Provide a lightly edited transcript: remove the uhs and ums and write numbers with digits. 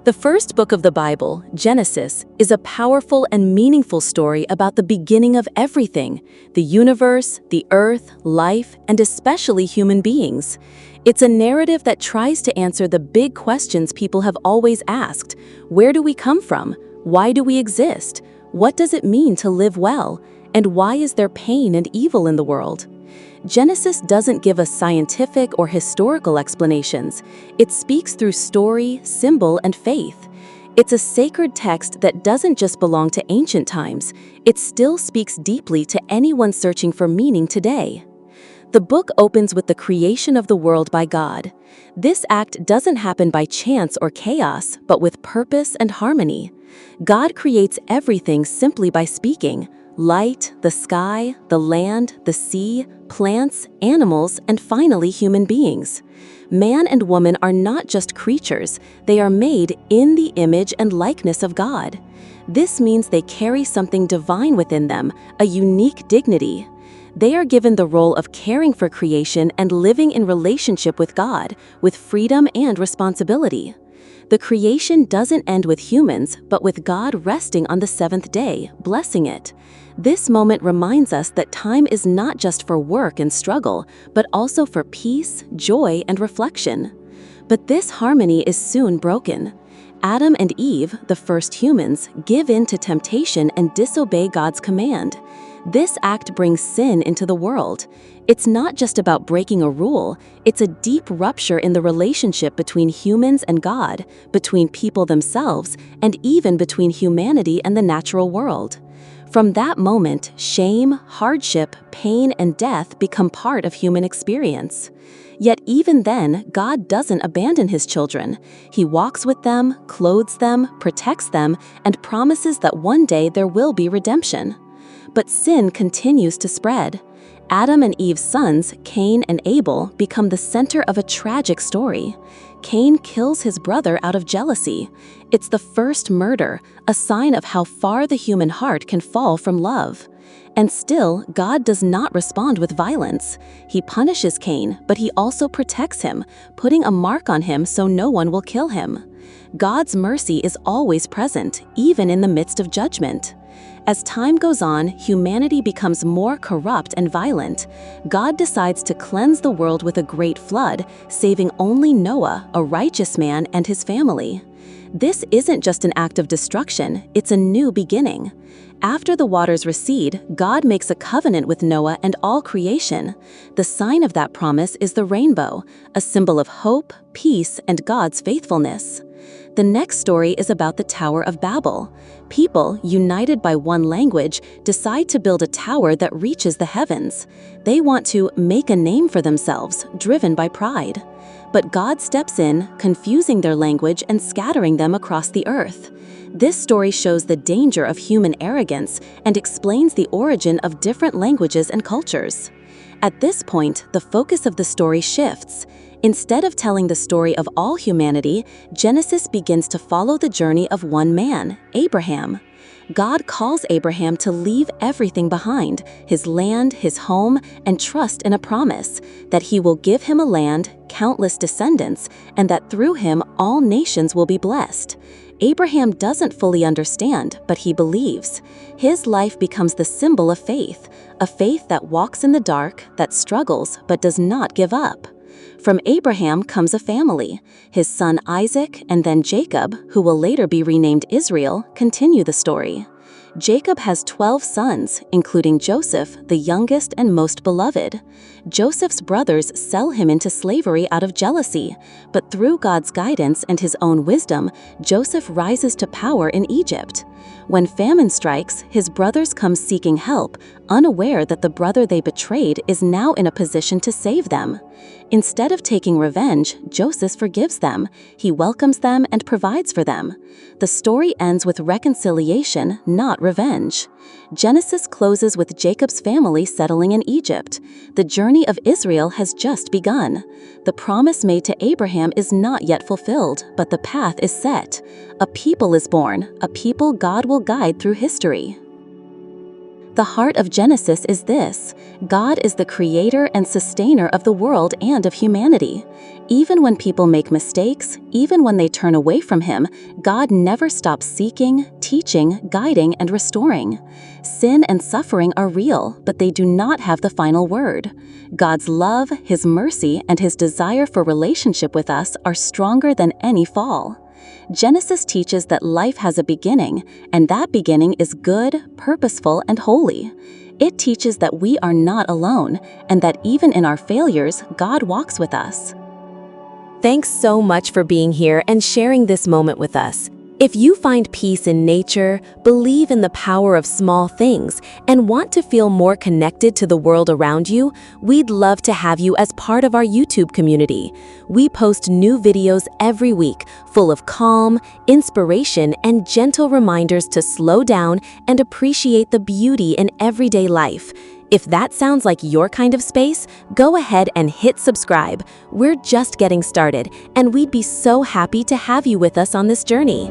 The first book of the Bible, Genesis, is a powerful and meaningful story about the beginning of everything: the universe, the earth, life, and especially human beings. It's a narrative that tries to answer the big questions people have always asked. Where do we come from? Why do we exist? What does it mean to live well? And why is there pain and evil in the world? Genesis doesn't give us scientific or historical explanations. It speaks through story, symbol, and faith. It's a sacred text that doesn't just belong to ancient times. It still speaks deeply to anyone searching for meaning today. The book opens with the creation of the world by God. This act doesn't happen by chance or chaos, but with purpose and harmony. God creates everything simply by speaking: light, the sky, the land, the sea, plants, animals, and finally human beings. Man and woman are not just creatures, they are made in the image and likeness of God. This means they carry something divine within them, a unique dignity. They are given the role of caring for creation and living in relationship with God, with freedom and responsibility. The creation doesn't end with humans, but with God resting on the seventh day, blessing it. This moment reminds us that time is not just for work and struggle, but also for peace, joy, and reflection. But this harmony is soon broken. Adam and Eve, the first humans, give in to temptation and disobey God's command. This act brings sin into the world. It's not just about breaking a rule, it's a deep rupture in the relationship between humans and God, between people themselves, and even between humanity and the natural world. From that moment, shame, hardship, pain, and death become part of human experience. Yet even then, God doesn't abandon his children. He walks with them, clothes them, protects them, and promises that one day there will be redemption. But sin continues to spread. Adam and Eve's sons, Cain and Abel, become the center of a tragic story. Cain kills his brother out of jealousy. It's the first murder, a sign of how far the human heart can fall from love. And still, God does not respond with violence. He punishes Cain, but he also protects him, putting a mark on him so no one will kill him. God's mercy is always present, even in the midst of judgment. As time goes on, humanity becomes more corrupt and violent. God decides to cleanse the world with a great flood, saving only Noah, a righteous man, and his family. This isn't just an act of destruction, it's a new beginning. After the waters recede, God makes a covenant with Noah and all creation. The sign of that promise is the rainbow, a symbol of hope, peace, and God's faithfulness. The next story is about the Tower of Babel. People, united by one language, decide to build a tower that reaches the heavens. They want to make a name for themselves, driven by pride. But God steps in, confusing their language and scattering them across the earth. This story shows the danger of human arrogance and explains the origin of different languages and cultures. At this point, the focus of the story shifts. Instead of telling the story of all humanity, Genesis begins to follow the journey of one man, Abraham. God calls Abraham to leave everything behind, his land, his home, and trust in a promise that he will give him a land, countless descendants, and that through him all nations will be blessed. Abraham doesn't fully understand, but he believes. His life becomes the symbol of faith, a faith that walks in the dark, that struggles, but does not give up. From Abraham comes a family. His son Isaac and then Jacob, who will later be renamed Israel, continue the story. Jacob has 12 sons, including Joseph, the youngest and most beloved. Joseph's brothers sell him into slavery out of jealousy, but through God's guidance and his own wisdom, Joseph rises to power in Egypt. When famine strikes, his brothers come seeking help, unaware that the brother they betrayed is now in a position to save them. Instead of taking revenge, Joseph forgives them. He welcomes them and provides for them. The story ends with reconciliation, not revenge. Genesis closes with Jacob's family settling in Egypt. The journey of Israel has just begun. The promise made to Abraham is not yet fulfilled, but the path is set. A people is born, a people God will guide through history. The heart of Genesis is this: God is the creator and sustainer of the world and of humanity. Even when people make mistakes, even when they turn away from Him, God never stops seeking, teaching, guiding, and restoring. Sin and suffering are real, but they do not have the final word. God's love, His mercy, and His desire for relationship with us are stronger than any fall. Genesis teaches that life has a beginning, and that beginning is good, purposeful, and holy. It teaches that we are not alone, and that even in our failures, God walks with us. Thanks so much for being here and sharing this moment with us. If you find peace in nature, believe in the power of small things, and want to feel more connected to the world around you, we'd love to have you as part of our YouTube community. We post new videos every week, full of calm, inspiration, and gentle reminders to slow down and appreciate the beauty in everyday life. If that sounds like your kind of space, go ahead and hit subscribe. We're just getting started, and we'd be so happy to have you with us on this journey.